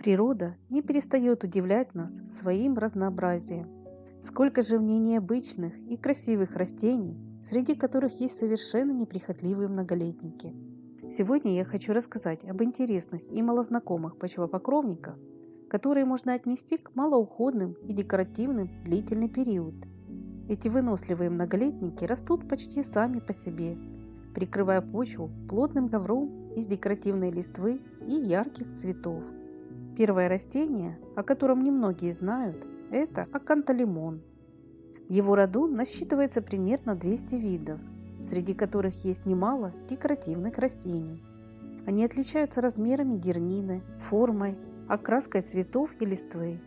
Природа не перестает удивлять нас своим разнообразием. Сколько же в ней необычных и красивых растений, среди которых есть совершенно неприхотливые многолетники. Сегодня я хочу рассказать об интересных и малознакомых почвопокровниках, которые можно отнести к малоуходным и декоративным в длительный период. Эти выносливые многолетники растут почти сами по себе, прикрывая почву плотным ковром из декоративной листвы и ярких цветов. Первое растение, о котором немногие знают, это аканталимон. В его роду насчитывается примерно 200 видов, среди которых есть немало декоративных растений. Они отличаются размерами дернины, формой, окраской цветов и листвы.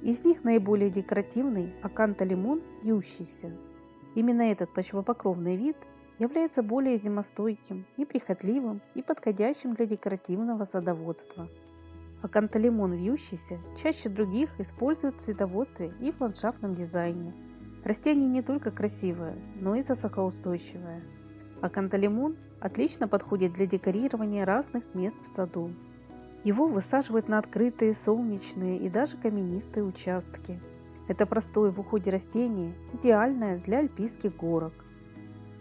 Из них наиболее декоративный аканталимон вьющийся. Именно этот почвопокровный вид является более зимостойким, неприхотливым и подходящим для декоративного садоводства. Аканталимон вьющийся чаще других используют в цветоводстве и в ландшафтном дизайне. Растение не только красивое, но и засухоустойчивое. Аканталимон отлично подходит для декорирования разных мест в саду. Его высаживают на открытые, солнечные и даже каменистые участки. Это простое в уходе растение, идеальное для альпийских горок.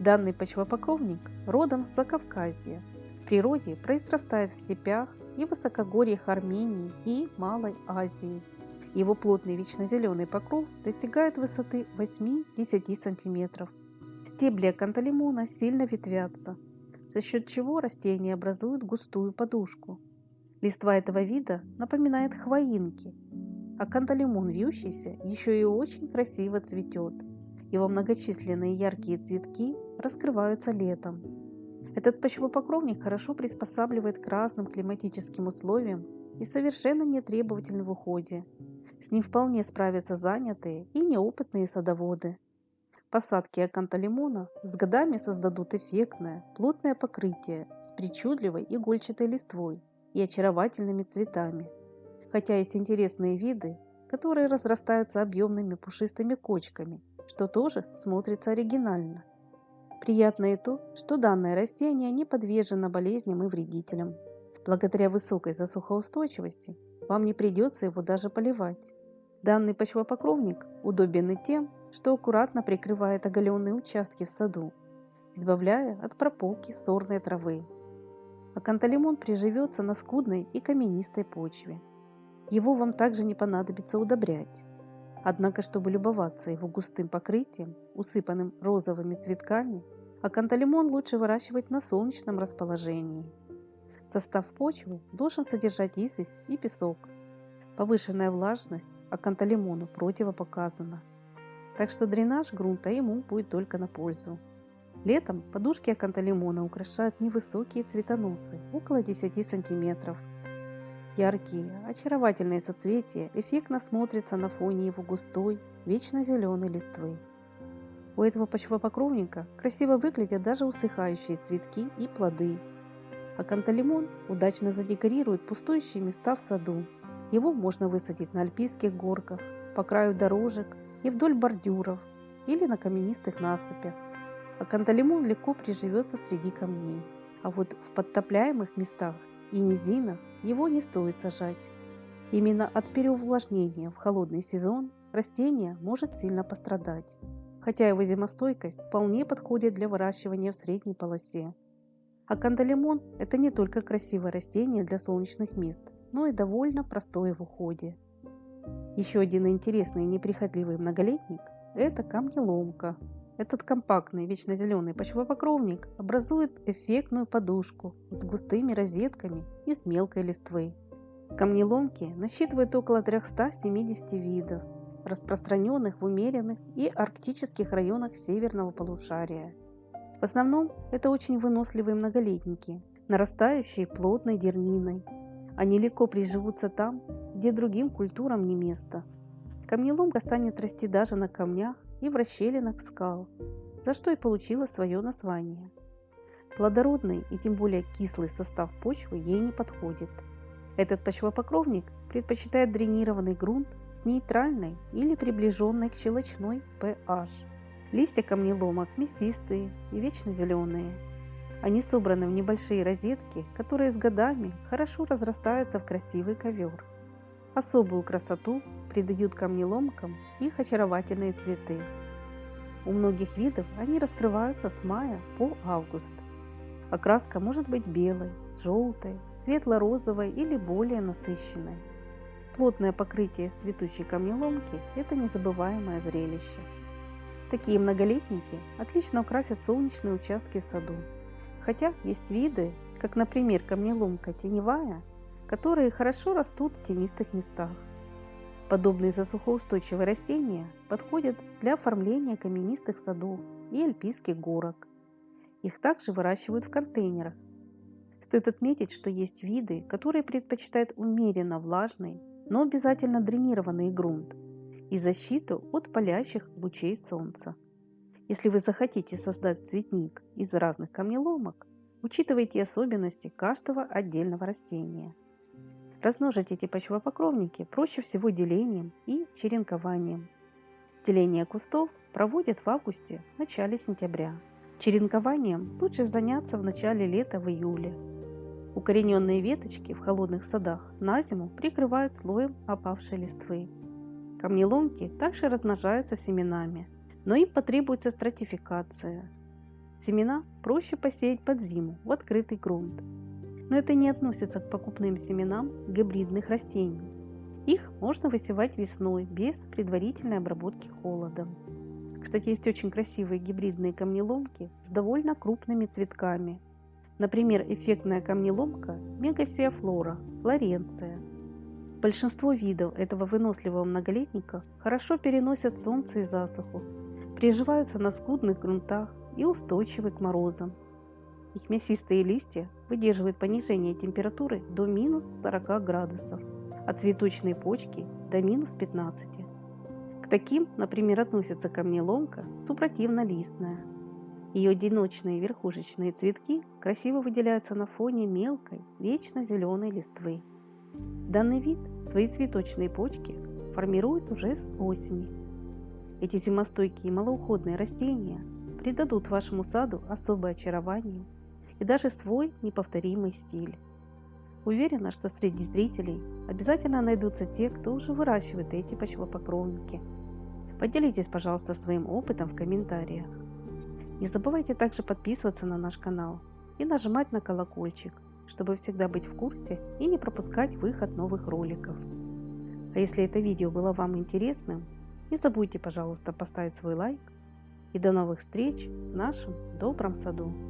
Данный почвопокровник родом с Закавказья. В природе произрастает в степях и высокогорьях Армении и Малой Азии. Его плотный вечнозеленый покров достигает высоты 8-10 см. Стебли аканталимона сильно ветвятся, за счет чего растение образует густую подушку. Листва этого вида напоминает хвоинки. Аканталимон вьющийся еще и очень красиво цветет. Его многочисленные яркие цветки раскрываются летом. Этот почвопокровник хорошо приспосабливает к разным климатическим условиям и совершенно не требователен в уходе. С ним вполне справятся занятые и неопытные садоводы. Посадки аканталимона с годами создадут эффектное, плотное покрытие с причудливой игольчатой листвой и очаровательными цветами. Хотя есть интересные виды, которые разрастаются объемными пушистыми кочками, что тоже смотрится оригинально. Приятно и то, что данное растение не подвержено болезням и вредителям. Благодаря высокой засухоустойчивости вам не придется его даже поливать. Данный почвопокровник удобен и тем, что аккуратно прикрывает оголенные участки в саду, избавляя от прополки сорной травы. Аканталимон приживется на скудной и каменистой почве. Его вам также не понадобится удобрять. Однако, чтобы любоваться его густым покрытием, усыпанным розовыми цветками, аканталимон лучше выращивать на солнечном расположении. Состав почвы должен содержать известь и песок. Повышенная влажность аканталимону противопоказана. Так что дренаж грунта ему будет только на пользу. Летом подушки аканталимона украшают невысокие цветоносы, около 10 см. Яркие, очаровательные соцветия эффектно смотрятся на фоне его густой, вечно зеленой листвы. У этого почвопокровника красиво выглядят даже усыхающие цветки и плоды. Аканталимон удачно задекорирует пустующие места в саду. Его можно высадить на альпийских горках, по краю дорожек и вдоль бордюров или на каменистых насыпях. Аканталимон легко приживется среди камней, а вот в подтопляемых местах и низинах его не стоит сажать. Именно от переувлажнения в холодный сезон растение может сильно пострадать, хотя его зимостойкость вполне подходит для выращивания в средней полосе. Аканталимон – это не только красивое растение для солнечных мест, но и довольно простое в уходе. Еще один интересный и неприхотливый многолетник – это камнеломка. Этот компактный вечнозеленый почвопокровник образует эффектную подушку с густыми розетками из мелкой листвы. Камнеломки насчитывают около 370 видов, распространенных в умеренных и арктических районах северного полушария. В основном это очень выносливые многолетники, нарастающие плотной дерниной. Они легко приживутся там, где другим культурам не место. Камнеломка станет расти даже на камнях и в расщелинах скал, за что и получила свое название. Плодородный и тем более кислый состав почвы ей не подходит. Этот почвопокровник предпочитает дренированный грунт с нейтральной или приближенной к щелочной pH. Листья камнеломок мясистые и вечно зеленые. Они собраны в небольшие розетки, которые с годами хорошо разрастаются в красивый ковер. Особую красоту придают камнеломкам их очаровательные цветы. У многих видов они раскрываются с мая по август. Окраска может быть белой, желтой, светло-розовой или более насыщенной. Плотное покрытие цветущей камнеломки – это незабываемое зрелище. Такие многолетники отлично украсят солнечные участки в саду. Хотя есть виды, как, например, камнеломка теневая, которые хорошо растут в тенистых местах. Подобные засухоустойчивые растения подходят для оформления каменистых садов и альпийских горок. Их также выращивают в контейнерах. Стоит отметить, что есть виды, которые предпочитают умеренно влажный, но обязательно дренированный грунт и защиту от палящих лучей солнца. Если вы захотите создать цветник из разных камнеломок, учитывайте особенности каждого отдельного растения. Размножить эти почвопокровники проще всего делением и черенкованием. Деление кустов проводят в августе-начале сентября. Черенкованием лучше заняться в начале лета в июле. Укорененные веточки в холодных садах на зиму прикрывают слоем опавшей листвы. Камнеломки также размножаются семенами, но им потребуется стратификация. Семена проще посеять под зиму в открытый грунт. Но это не относится к покупным семенам гибридных растений. Их можно высевать весной без предварительной обработки холодом. Кстати, есть очень красивые гибридные камнеломки с довольно крупными цветками. Например, эффектная камнеломка Мегасия флора, Флоренция. Большинство видов этого выносливого многолетника хорошо переносят солнце и засуху, приживаются на скудных грунтах и устойчивы к морозам. Их мясистые листья выдерживают понижение температуры до минус 40 градусов, а цветочные почки до минус 15. К таким, например, относятся камнеломка супротивнолистная. Ее одиночные верхушечные цветки красиво выделяются на фоне мелкой, вечно зеленой листвы. Данный вид свои цветочные почки формирует уже с осени. Эти зимостойкие и малоуходные растения придадут вашему саду особое очарование и даже свой неповторимый стиль. Уверена, что среди зрителей обязательно найдутся те, кто уже выращивает эти почвопокровники. Поделитесь, пожалуйста, своим опытом в комментариях. Не забывайте также подписываться на наш канал и нажимать на колокольчик, чтобы всегда быть в курсе и не пропускать выход новых роликов. А если это видео было вам интересным, не забудьте, пожалуйста, поставить свой лайк. И до новых встреч в нашем добром саду.